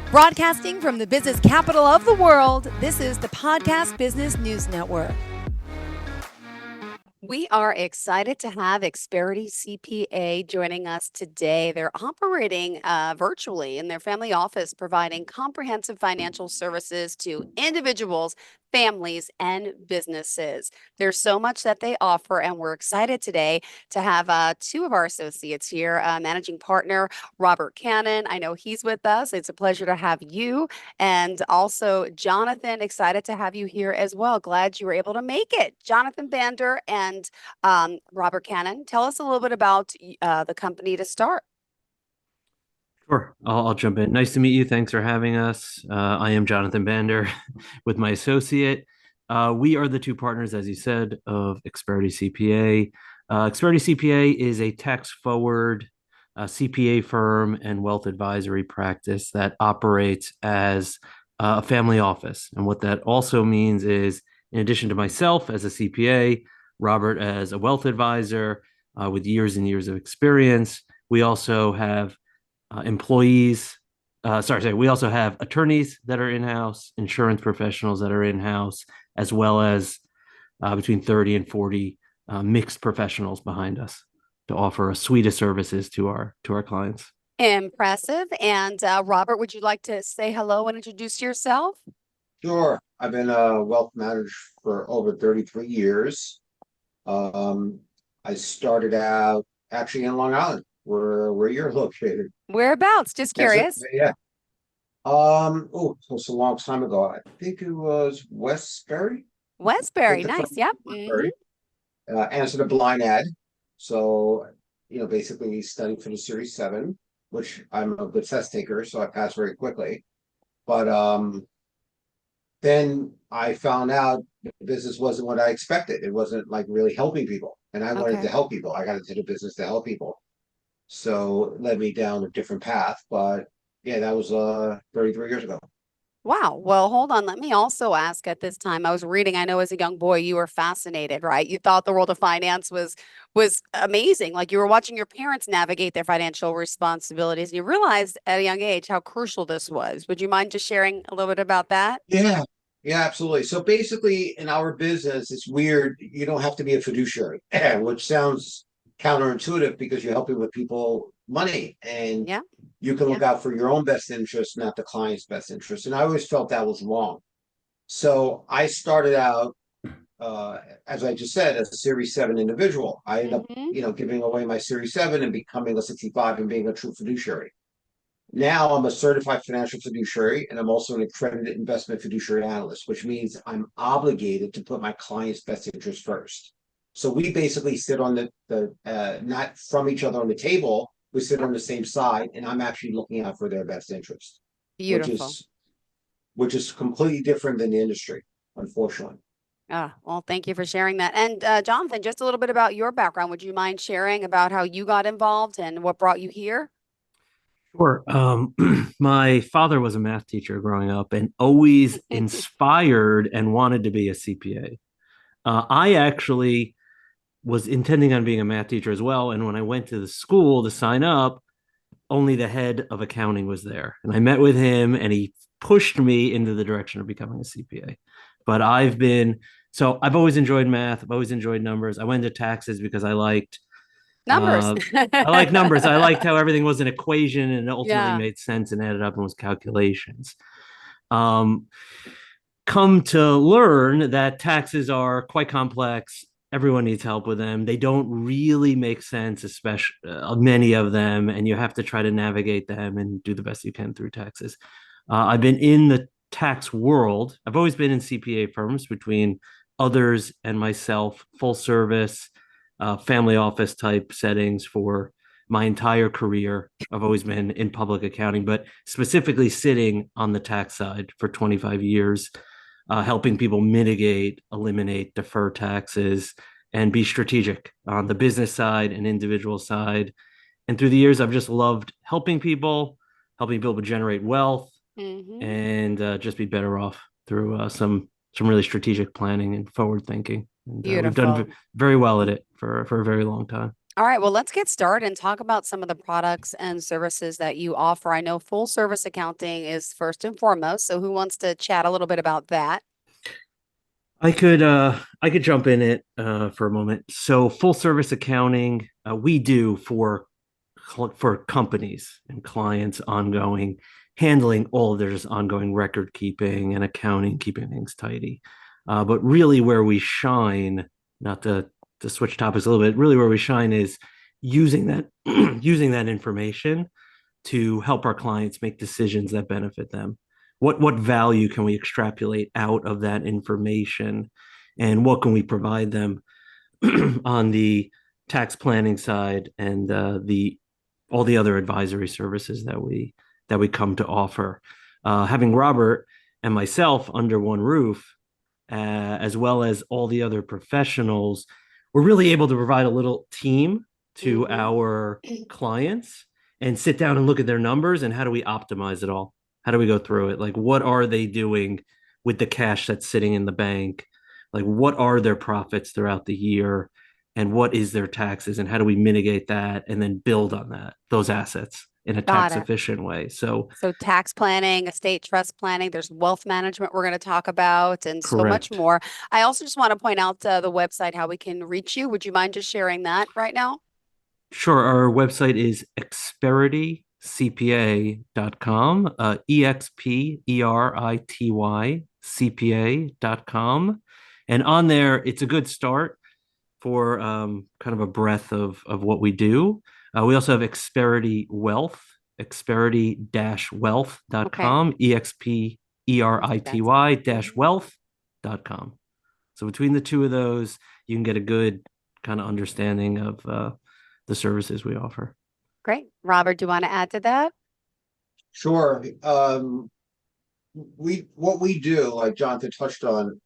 Broadcasting from the business capital of the world, this is the Podcast Business News Network. We are excited to have ExperityCPA joining us today. They're operating virtually in their family office, providing comprehensive financial services to individuals, families, and businesses. There's so much that they offer, and we're excited today to have two of our associates here, Managing Partner Robert Cannon. I know he's with us. It's a pleasure to have you. And also, Jonathan, excited to have you here as well. Glad you were able to make it. Jonathan Bander and Robert Cannon, tell us a little bit about the company to start. Sure. I'll jump in. Nice to meet you. Thanks for having us. I am Jonathan Bander with my associate. We are the two partners, as you said, of Experity CPA. Experity CPA is a tax-forward CPA firm and wealth advisory practice that operates as a family office. And what that also means is, in addition to myself as a CPA, Robert as a wealth advisor with years and years of experience, we also have employees. We also have attorneys that are in-house, insurance professionals that are in-house, as well as between 30 and 40 mixed professionals behind us to offer a suite of services to our clients. Impressive. And Robert, would you like to say hello and introduce yourself? Sure. I've been a wealth manager for over 33 years. I started out actually in Long Island, where you're located. Whereabouts? Just curious. Yeah. It's a long time ago. I think it was Westbury. Westbury, nice. Yep. Westbury. Answered a blind ad. So, basically studied for the Series 7, which I'm a good test taker, so I passed very quickly. But then I found out the business wasn't what I expected. It wasn't like really helping people. And I wanted to help people. I got into the business to help people. So it led me down a different path. But yeah, that was 33 years ago. Wow. Well, hold on. Let me also ask at this time. I was reading, I know as a young boy, you were fascinated, right? You thought the world of finance was amazing. Like you were watching your parents navigate their financial responsibilities, and you realized at a young age how crucial this was. Would you mind just sharing a little bit about that? Yeah. Yeah, absolutely. So basically, in our business, it's weird. You don't have to be a fiduciary, which sounds counterintuitive because you're helping with people money and Yeah. you can look out for your own best interest, not the client's best interest. And I always felt that was wrong. So I started out, as I just said, as a Series 7 individual. I ended up, giving away my Series 7 and becoming a 65 and being a true fiduciary. Now I'm a certified financial fiduciary, and I'm also an accredited investment fiduciary analyst, which means I'm obligated to put my client's best interest first. So we basically sit on the not from each other on the table. We sit on the same side, and I'm actually looking out for their best interest, Beautiful. which is completely different than the industry, unfortunately. Well, thank you for sharing that. And Jonathan, just a little bit about your background. Would you mind sharing about how you got involved and what brought you here? Sure. My father was a math teacher growing up and always inspired and wanted to be a CPA. I actually was intending on being a math teacher as well. And when I went to the school to sign up, only the head of accounting was there. And I met with him and he pushed me into the direction of becoming a CPA. But I've always enjoyed math. I've always enjoyed numbers. I went into taxes because Numbers. I like numbers. I liked how everything was an equation and it ultimately made sense and added up and was calculations. Come to learn that taxes are quite complex. Everyone needs help with them. They don't really make sense, especially many of them, and you have to try to navigate them and do the best you can through taxes. I've been in the tax world. I've always been in CPA firms between others and myself, full service, family office type settings for my entire career. I've always been in public accounting, but specifically sitting on the tax side for 25 years, helping people mitigate, eliminate, defer taxes, and be strategic on the business side and individual side. And through the years, I've just loved helping people generate wealth and just be better off through some really strategic planning and forward thinking. And we've done very well at it for a very long time. All right, well, let's get started and talk about some of the products and services that you offer. I know full service accounting is first and foremost. So who wants to chat a little bit about that? I could jump in it for a moment. So full service accounting, we do for companies and clients ongoing, handling all of their just ongoing record keeping and accounting, keeping things tidy. But really where we shine, not to switch topics a little bit, really where we shine is using that using that information to help our clients make decisions that benefit them. What value can we extrapolate out of that information, and what can we provide them on the tax planning side and the all the other advisory services that we come to offer. Having Robert and myself under one roof, as well as all the other professionals, we're really able to provide a little team to our clients and sit down and look at their numbers and how do we optimize it all? How do we go through it? Like, what are they doing with the cash that's sitting in the bank? Like, what are their profits throughout the year? And what is their taxes? And how do we mitigate that and then build on that, those assets in a Got tax it. efficient way? So, So tax planning, estate trust planning, there's wealth management we're going to talk about, and so much correct. more. I also just want to point out the website, how we can reach you. Would you mind just sharing that right now? Sure. Our website is ExperityCPA.com, ExperityCPA.com. And on there, it's a good start for kind of a breadth of what we do. We also have Experity Wealth, Okay. experity-wealth.com, That's EXPERITY-wealth.com. So between the two of those, you can get a good kind of understanding of the services we offer. great. Robert, do you want to add to that? Sure. What we do, like Jonathan touched on,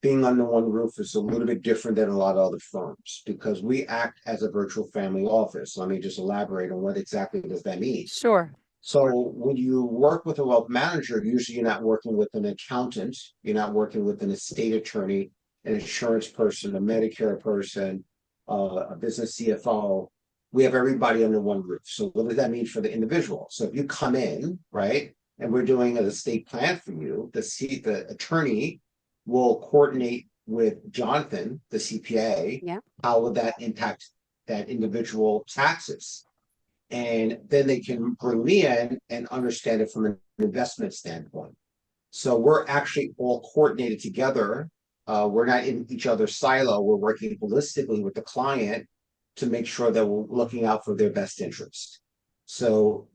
being under one roof is a little bit different than a lot of other firms because we act as a virtual family office. Let me just elaborate on what exactly does that mean. Sure. So when you work with a wealth manager, usually you're not working with an accountant, you're not working with an estate attorney, an insurance person, a Medicare person, a business CFO. We have everybody under one roof. So what does that mean for the individual? So if you come in, right, and we're doing an estate plan for you, the attorney will coordinate with Jonathan, the CPA. Yeah. How would that impact that individual taxes? And then they can bring me in and understand it from an investment standpoint. So we're actually all coordinated together. We're not in each other's silo. We're working holistically with the client to make sure that we're looking out for their best interest. So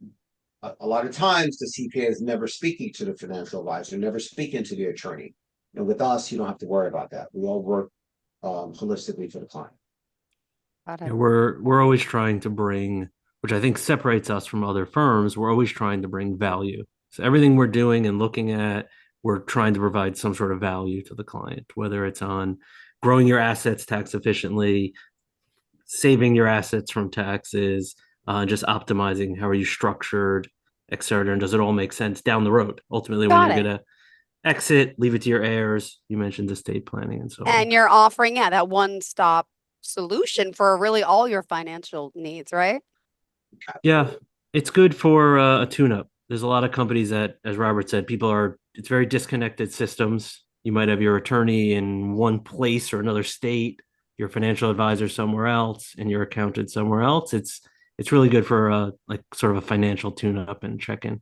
a lot of times the CPA is never speaking to the financial advisor, never speaking to the attorney. And with us, you don't have to worry about that. We all work holistically for the client. Got Yeah, it. we're always trying to bring, which I think separates us from other firms, we're always trying to bring value. So everything we're doing and looking at, we're trying to provide some sort of value to the client, whether it's on growing your assets tax efficiently, saving your assets from taxes, just optimizing how are you structured, et cetera. And does it all make sense down the road? Ultimately, when Got you're it. gonna exit, leave it to your heirs. You mentioned estate planning and so on. And you're offering, yeah, that one-stop solution for really all your financial needs, right? Yeah, it's good for a tune-up. There's a lot of companies that, as Robert said, it's very disconnected systems. You might have your attorney in one place or another state, your financial advisor somewhere else, and your accountant somewhere else. It's really good for like sort of a financial tune-up and check-in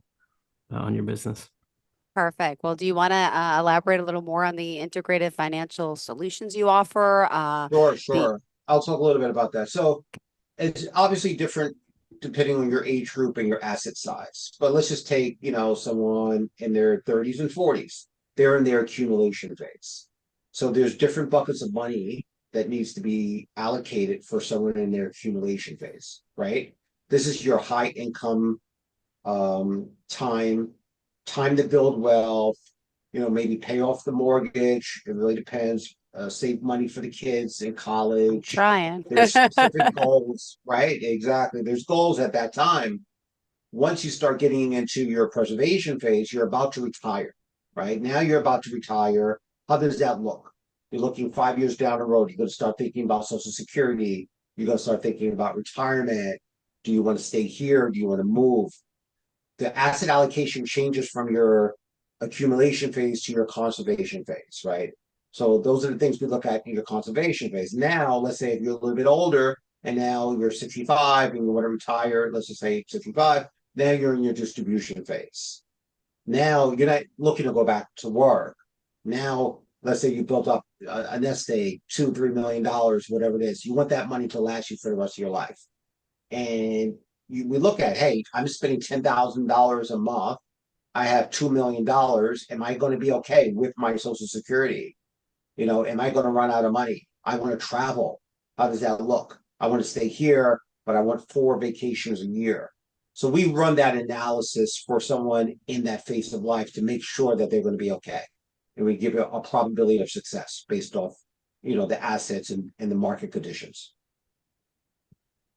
on your business. Perfect. Well, do you want to elaborate a little more on the integrated financial solutions you offer? Sure, The sure. I'll talk a little bit about that. So it's obviously different depending on your age group and your asset size. But let's just take, someone in their 30s and 40s. They're in their accumulation phase. So there's different buckets of money that needs to be allocated for someone in their accumulation phase, right? This is your high income time to build wealth, maybe pay off the mortgage. It really depends. Save money for the kids in I'm college. trying. There's specific goals, right? Exactly. There's goals at that time. Once you start getting into your preservation phase, you're about to retire, right? Now you're about to retire. How does that look? You're looking 5 years down the road. You're going to start thinking about Social Security. You're going to start thinking about retirement. Do you want to stay here? Do you want to move? The asset allocation changes from your accumulation phase to your conservation phase, right? So those are the things we look at in your conservation phase. Now, let's say if you're a little bit older and now you're 65 and you want to retire, let's just say 65, now you're in your distribution phase. Now you're not looking to go back to work. Now, let's say you built up a nest egg, $2-3 million, whatever it is. You want that money to last you for the rest of your life. And we look at, hey, I'm spending $10,000 a month. I have $2 million. Am I going to be okay with my Social Security? Am I going to run out of money? I want to travel. How does that look? I want to stay here, but I want 4 vacations a year. So we run that analysis for someone in that phase of life to make sure that they're going to be okay. And we give a probability of success based off, the assets and the market conditions.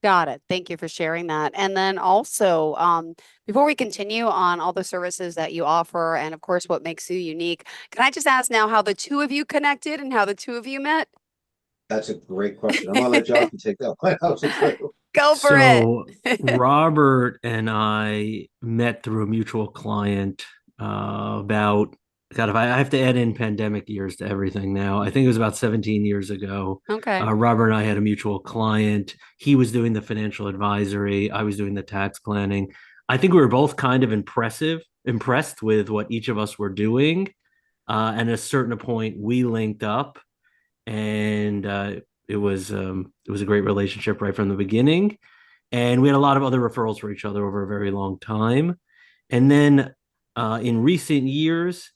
Got it. Thank you for sharing that. And then also, before we continue on all the services that you offer and of course what makes you unique, can I just ask now how the two of you connected and how the two of you met? That's a great question. I'm gonna let Jonathan take that one. Go for So it. Robert and I met through a mutual client about God, if I have to add in pandemic years to everything now, I think it was about 17 years ago. Okay. Robert and I had a mutual client. He was doing the financial advisory. I was doing the tax planning. I think we were both kind of impressed with what each of us were doing. And at a certain point, we linked up, and it was a great relationship right from the beginning. And we had a lot of other referrals for each other over a very long time. And then in recent years,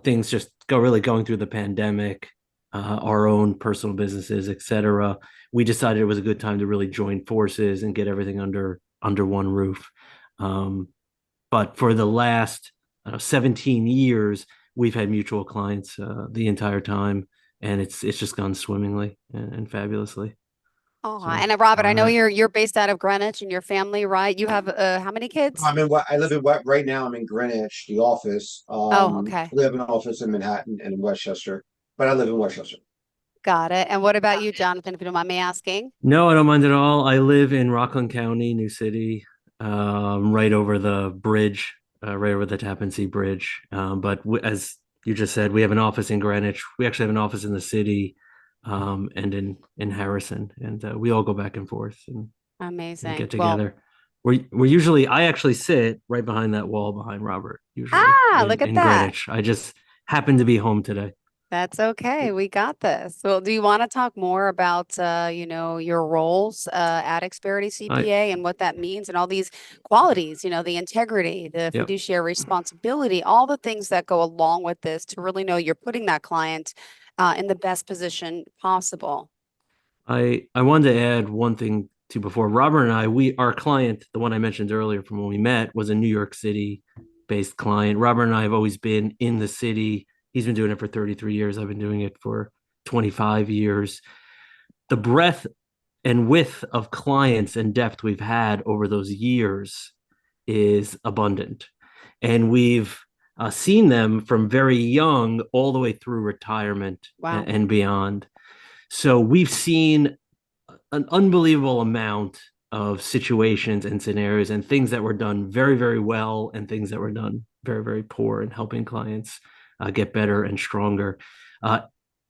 things just going through the pandemic, our own personal businesses, etc. We decided it was a good time to really join forces and get everything under one roof. But for the last 17 years, we've had mutual clients the entire time, and it's just gone swimmingly and fabulously. Oh, So and Robert, I know you're based out of Greenwich and your family, right? You have how many kids? I live in what right now. I'm in Greenwich, the office. Oh, okay. We have an office in Manhattan and in Westchester, but I live in Westchester. Got it. And what about you, Jonathan, if you don't mind me asking? No, I don't mind at all. I live in Rockland County, New City, right over the bridge, right over the Tappan Zee Bridge. But as you just said, we have an office in Greenwich. We actually have an office in the city, and in Harrison, and we all go back and forth and Amazing. get Well, together. We're usually I actually sit right behind that wall behind Robert, usually look at in that. Greenwich. I just happen to be home today. That's okay. We got this. Well, do you want to talk more about, your roles at Experity I CPA and what that means and all these qualities, the integrity, the Yep. fiduciary responsibility, all the things that go along with this to really know you're putting that client in the best position possible. I wanted to add one thing to before Robert and our client, the one I mentioned earlier from when we met, was a New York City based client. Robert and I have always been in the city. He's been doing it for 33 years. I've been doing it for 25 years. The breadth and width of clients and depth we've had over those years is abundant. And we've seen them from very young all the way through retirement Wow. and beyond. So we've seen an unbelievable amount of situations and scenarios and things that were done very, very well and things that were done very, very poor in helping clients get better and stronger.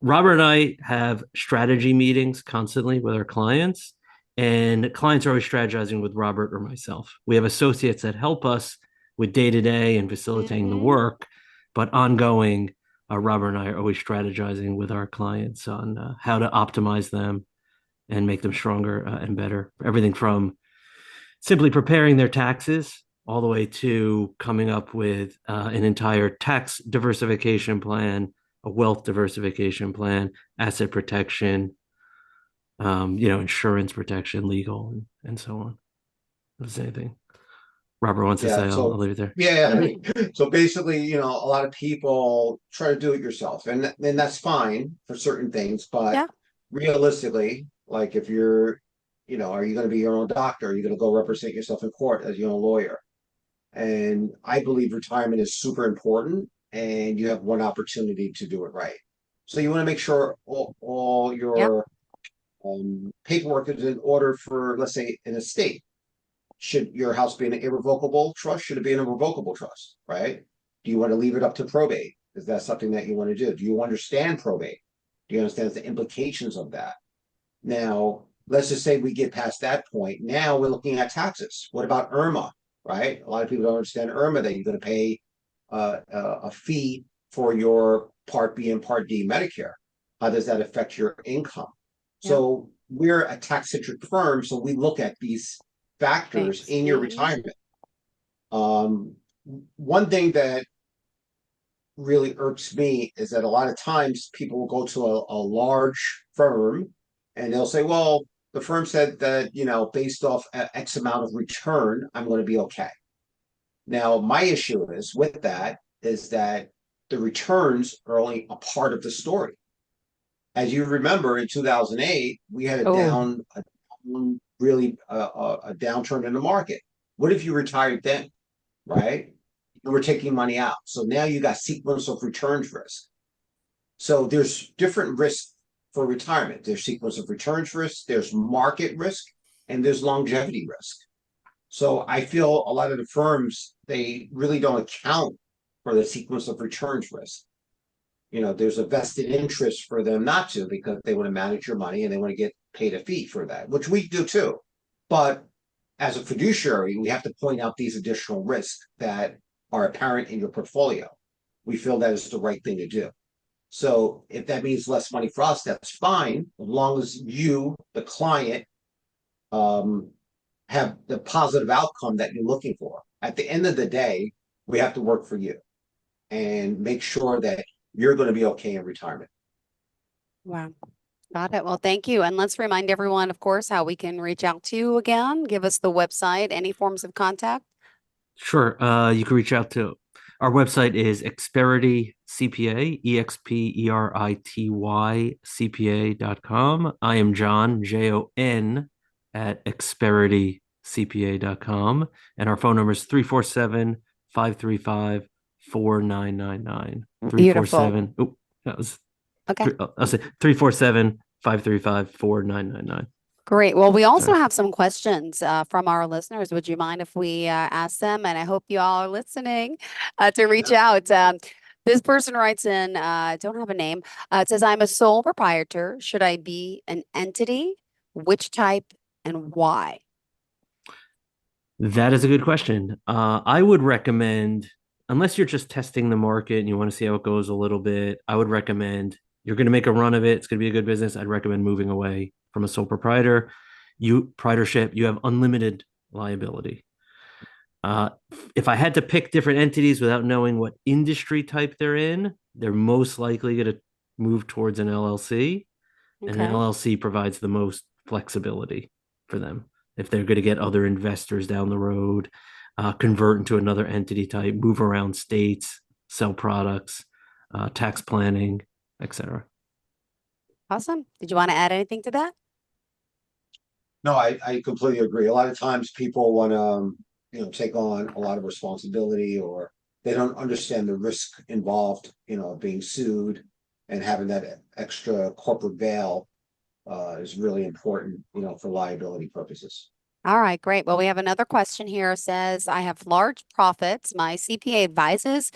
Robert and I have strategy meetings constantly with our clients, and clients are always strategizing with Robert or myself. We have associates that help us with day to day and facilitating the work, but ongoing, Robert and I are always strategizing with our clients on how to optimize them and make them stronger and better. Everything from simply preparing their taxes all the way to coming up with an entire tax diversification plan, a wealth diversification plan, asset protection, insurance protection, legal, and so on. If there's anything Robert wants to say, I'll leave it there. Yeah. So basically, a lot of people try to do it yourself, and that's fine for certain things, but Yeah. realistically, like if you're, are you going to be your own doctor? Are you going to go represent yourself in court as your own lawyer? And I believe retirement is super important, and you have one opportunity to do it right. So you want to make sure all Yep. your paperwork is in order for, let's say, an estate. Should your house be an irrevocable trust? Should it be an irrevocable trust, right? Do you want to leave it up to probate? Is that something that you want to do? Do you understand probate? Do you understand the implications of that? Now, let's just say we get past that point. Now we're looking at taxes. What about IRMA, right? A lot of people don't understand IRMA, that you're going to pay a fee for your Part B and Part D Medicare. How does that affect your income? Yeah. So we're a tax-centric firm, so we look at these factors Thanks. in your retirement. One thing that really irks me is that a lot of times people will go to a large firm and they'll say, well, the firm said that, you know, based off X amount of return, I'm going to be okay. Now, my issue is with that is that the returns are only a part of the story. As you remember, in 2008, we had a downturn in the market. What if you retired then, right? You were taking money out. So now you got sequence of returns risk. So there's different risks for retirement. There's sequence of returns risk, there's market risk, and there's longevity risk. So I feel a lot of the firms, they really don't account for the sequence of returns risk. You know, there's a vested interest for them not to, because they want to manage your money and they want to get paid a fee for that, which we do too. But as a fiduciary, we have to point out these additional risks that are apparent in your portfolio. We feel that is the right thing to do. So if that means less money for us, that's fine, as long as you, the client, have the positive outcome that you're looking for. At the end of the day, we have to work for you and make sure that you're going to be okay in retirement. Wow. Got it. Well, thank you. And let's remind everyone, of course, how we can reach out to you again. Give us the website, any forms of contact. Sure. You can reach out to our website is ExperityCPA, ExperityCPA CPA.com. I am John, Jon, at ExperityCPA.com. And our phone number is 347-535-4999. Beautiful. Oh, that was Okay. I'll say 347-535-4999. Great. Well, we also Sorry. have some questions from our listeners. Would you mind if we ask them? And I hope you all are listening to reach out. This person writes in, don't have a name. It says, I'm a sole proprietor. Should I be an entity? Which type and why? That is a good question. I would recommend, unless you're just testing the market and you want to see how it goes a little bit, I would recommend you're going to make a run of it. It's going to be a good business. I'd recommend moving away from a sole proprietorship. You have unlimited liability. If I had to pick different entities without knowing what industry type they're in, they're most likely going to move towards an LLC. And an LLC provides the most flexibility for them. If they're going to get other investors down the road, convert into another entity type, move around states, sell products, tax planning, etc. Awesome. Did you want to add anything to that? No, I completely agree. A lot of times people want to, take on a lot of responsibility, or they don't understand the risk involved, being sued, and having that extra corporate veil is really important, for liability purposes. All right, great. Well, we have another question here. It says, I have large profits. My CPA advises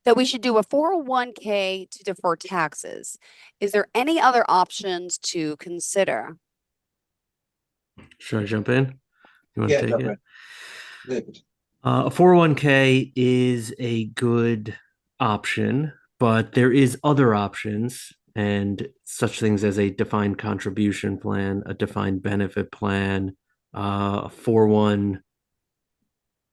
that we should do a 401k to defer taxes. Is there any other options to consider? Should I jump in? You want to take it? Good. A 401k is a good option, but there is other options, and such things as a defined contribution plan, a defined benefit plan, 401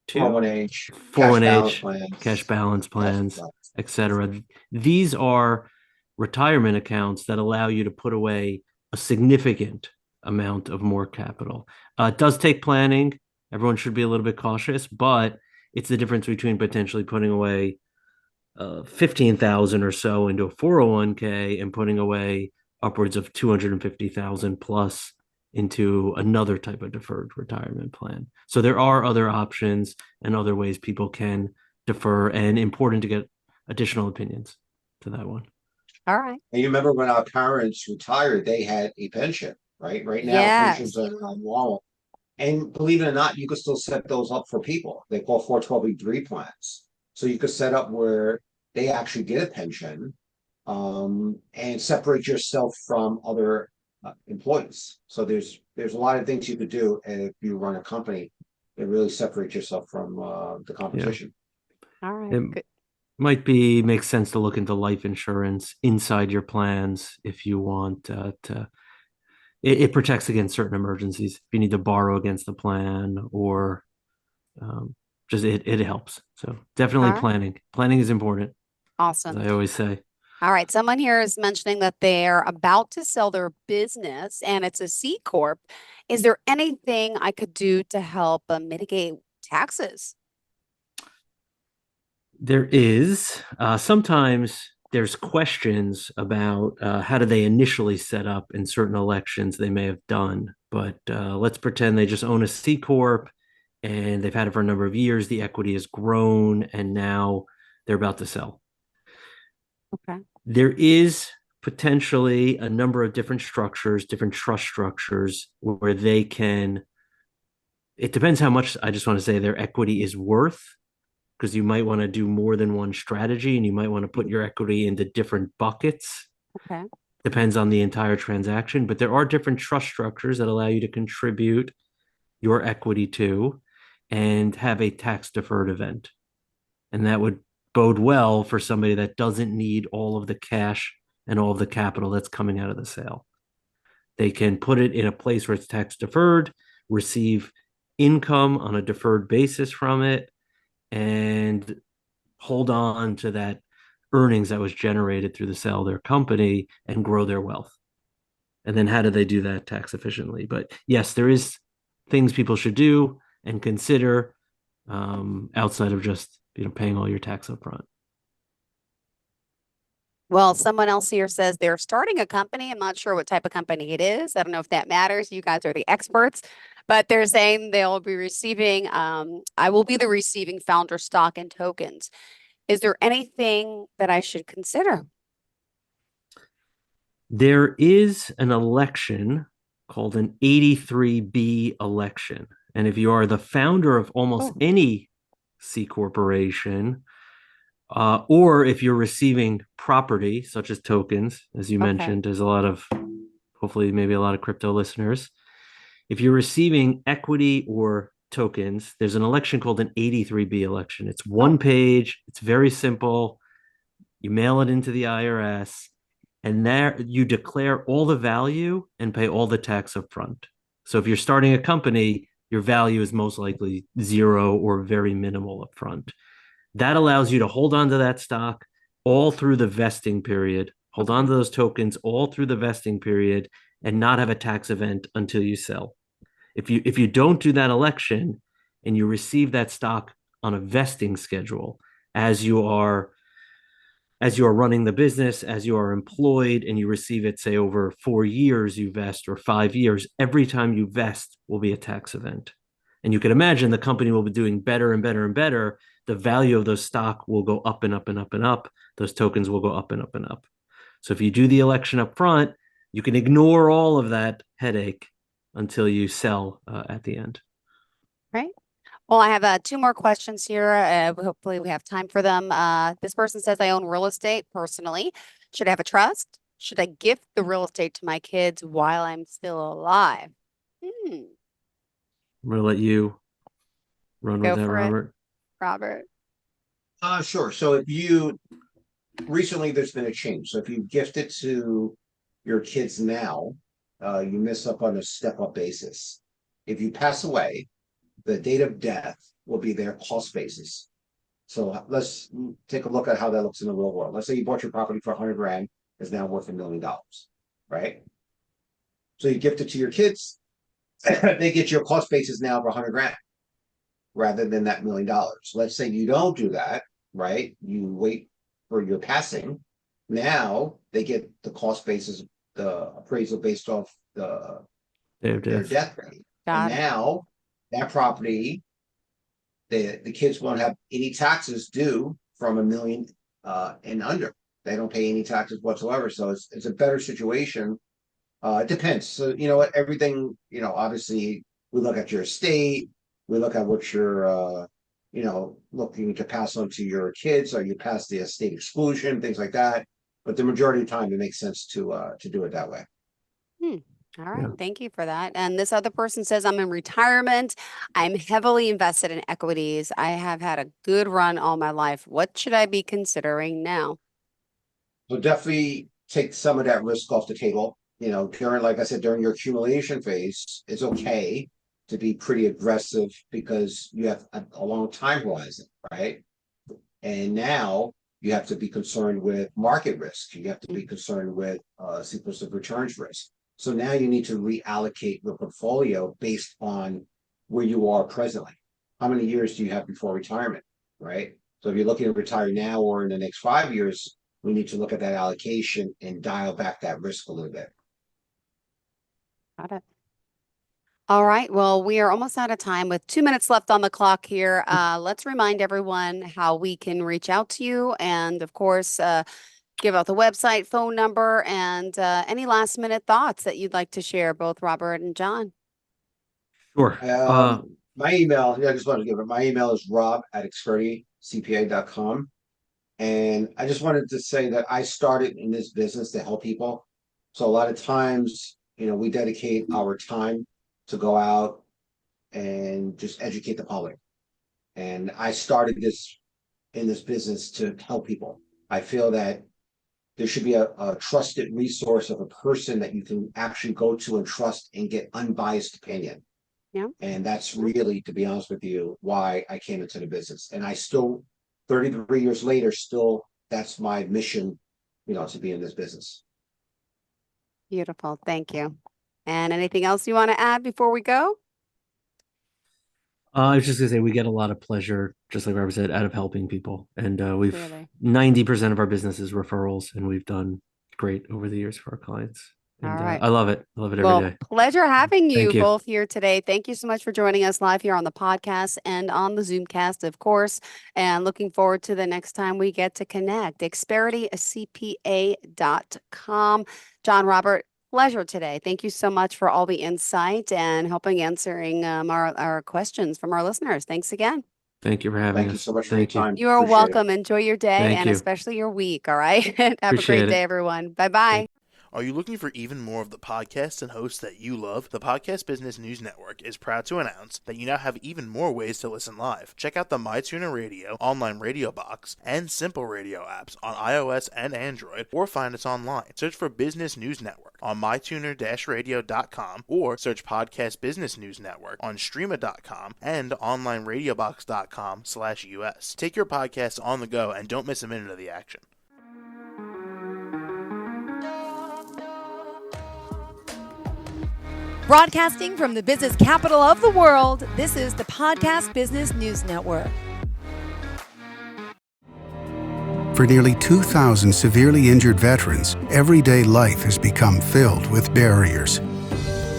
401h, 401h, cash balance plans, etc. These are retirement accounts that allow you to put away a significant amount of more capital. It does take planning. Everyone should be a little bit cautious, but it's the difference between potentially putting away 15,000 or so into a 401k and putting away upwards of 250,000 plus into another type of deferred retirement plan. So there are other options and other ways people can defer, and important to get additional opinions to that one. All right. And you remember when our parents retired, they had a pension, right? Right now, pensions Yes. are normal. And believe it or not, you could still set those up for people. They call 412(b)(3) plans. So you could set up where they actually get a pension, and separate yourself from other employees. So there's a lot of things you could do if you run a company that really separate yourself from the Yeah. competition. All right. It Good. might make sense to look into life insurance inside your plans if you want to. It protects against certain emergencies. If you need to borrow against the plan, or um, just it helps. So definitely All right. planning. Planning is important, as Awesome. I always say. All right. Someone here is mentioning that they're about to sell their business and it's a C Corp. Is there anything I could do to help mitigate taxes? There is sometimes there's questions about how do they initially set up in certain elections they may have done, but let's pretend they just own a C corp and they've had it for a number of years. The equity has grown, and now they're about to sell. Okay. There is potentially a number of different structures, different trust structures where they can. It depends how much, I just want to say, their equity is worth, because you might want to do more than one strategy and you might want to put your equity into different buckets. Okay. Depends on the entire transaction, but there are different trust structures that allow you to contribute your equity to and have a tax deferred event. And that would bode well for somebody that doesn't need all of the cash and all of the capital that's coming out of the sale. They can put it in a place where it's tax deferred, receive income on a deferred basis from it, and hold on to that earnings that was generated through the sale of their company and grow their wealth. And then how do they do that tax efficiently? But yes, there is things people should do and consider outside of just paying all your tax up front. Well, someone else here says they're starting a company. I'm not sure what type of company it is. I don't know if that matters. You guys are the experts, but they're saying they'll be receiving, I will be the receiving founder stock and tokens. Is there anything that I should consider? There is an election called an 83B election. And if you are the founder of almost Oh, any C corporation, or if you're receiving property such as tokens, as you okay. mentioned, there's a lot of, hopefully, maybe a lot of crypto listeners. If you're receiving equity or tokens, there's an election called an 83B election. It's one Oh, page, it's very simple. You mail it into the IRS, and there you declare all the value and pay all the tax up front. So if you're starting a company, your value is most likely zero or very minimal up front. That allows you to hold on to that stock all through the vesting period, hold on okay. to those tokens all through the vesting period, and not have a tax event until you sell. If you don't do that election and you receive that stock on a vesting schedule as you are running the business, as you are employed, and you receive it, say, over 4 years, you vest, or 5 years, every time you vest will be a tax event. And you can imagine the company will be doing better and better and better. The value of those stock will go up and up and up and up. Those tokens will go up and up and up. So if you do the election up front, you can ignore all of that headache until you sell at the end. Right. Well, I have two more questions here. Hopefully, we have time for them. This person says, I own real estate personally. Should I have a trust? Should I gift the real estate to my kids while I'm still alive? Hmm. I'm going to let you run with Go that, for it, Robert. Robert. Sure. So if you recently there's been a change. So if you gift it to your kids now, you miss up on a step-up basis. If you pass away, the date of death will be their cost basis. So let's take a look at how that looks in the real world. Let's say you bought your property for 100 grand, is now worth $1 million, right? So you gift it to your kids, they get your cost basis now for 100 grand rather than that $1 million. Let's say you don't do that, right? You wait for your passing. Now they get the cost basis, the appraisal based off Day of their death. death rate. And Got it. now that property, the kids won't have any taxes due from $1 million and under. They don't pay any taxes whatsoever. So it's a better situation It depends. So, you know what, everything, obviously we look at your estate, we look at what you're, looking to pass on to your kids, or you pass the estate exclusion, things like that. But the majority of the time, it makes sense to do it that way. Hmm. All right. Yeah. Thank you for that. And this other person says, I'm in retirement. I'm heavily invested in equities. I have had a good run all my life. What should I be considering now? So definitely take some of that risk off the table. Like I said, during your accumulation phase, it's okay to be pretty aggressive because you have a long time horizon, right? And now you have to be concerned with market risk. You have to be concerned with sequence of returns risk. So now you need to reallocate your portfolio based on where you are presently. How many years do you have before retirement, right? So if you're looking to retire now or in the next 5 years, we need to look at that allocation and dial back that risk a little bit. Got it. All right. Well, we are almost out of time with 2 minutes left on the clock here. Let's remind everyone how we can reach out to you, and of course, give out the website, phone number, and any last minute thoughts that you'd like to share, both Robert and John. Sure. My email, I just wanted to give it. My email is rob@ExperityCPA.com. And I just wanted to say that I started in this business to help people. So a lot of times, we dedicate our time to go out and just educate the public. And I started in this business to help people. I feel that there should be a trusted resource of a person that you can actually go to and trust and get unbiased opinion. Yeah. And that's really, to be honest with you, why I came into the business. And I still, 33 years later, still, that's my mission, to be in this business. Beautiful. Thank you. And anything else you want to add before we go? I was just gonna say we get a lot of pleasure, just like Robert said, out of helping people, and we've Clearly. 90% of our business is referrals, and we've done great over the years for our clients. And All right. I love it. I love it every Well, day. pleasure having you Thank you. both here today. Thank you so much for joining us live here on the podcast and on the Zoomcast, of course. And looking forward to the next time we get to connect. ExperityCPA.com. John, Robert, pleasure today. Thank you so much for all the insight and helping answering our questions from our listeners. Thanks again. Thank you for having Thank you us. so much for your Thank you. time. You are Appreciate it. welcome. Enjoy your day Thank and you. especially your week. All right. Have a Appreciate great it. day, everyone. Bye-bye. Are you looking for even more of the podcasts and hosts that you love? The Podcast Business News Network is proud to announce that you now have even more ways to listen live. Check out the MyTuner Radio, online radio box, and Simple Radio apps on iOS and Android, or find us online. Search for Business News Network on mytuner-radio.com, or search Podcast Business News Network on streama.com and onlineradiobox.com/US. Take your podcast on the go and don't miss a minute of the action. Broadcasting from the business capital of the world, this is the Podcast Business News Network. For nearly 2,000 severely injured veterans, everyday life has become filled with barriers.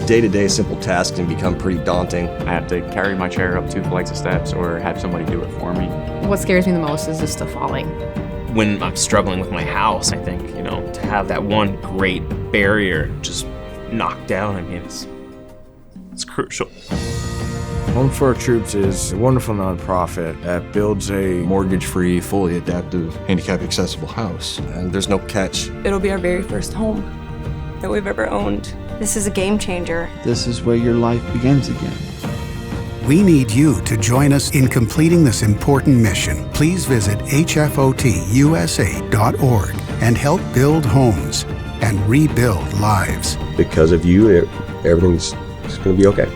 Day-to-day simple tasks can become pretty daunting. I have to carry my chair up 2 flights of steps or have somebody do it for me. What scares me the most is just the falling. When I'm struggling with my house, I think, to have that one great barrier just knocked down, it's crucial. Home for Our Troops is a wonderful nonprofit that builds a mortgage-free, fully adaptive, handicap-accessible house. And there's no catch. It'll be our very first home that we've ever owned. This is a game changer. This is where your life begins again. We need you to join us in completing this important mission. Please visit hfotusa.org and help build homes and rebuild lives. Because of you, everything's going to be okay.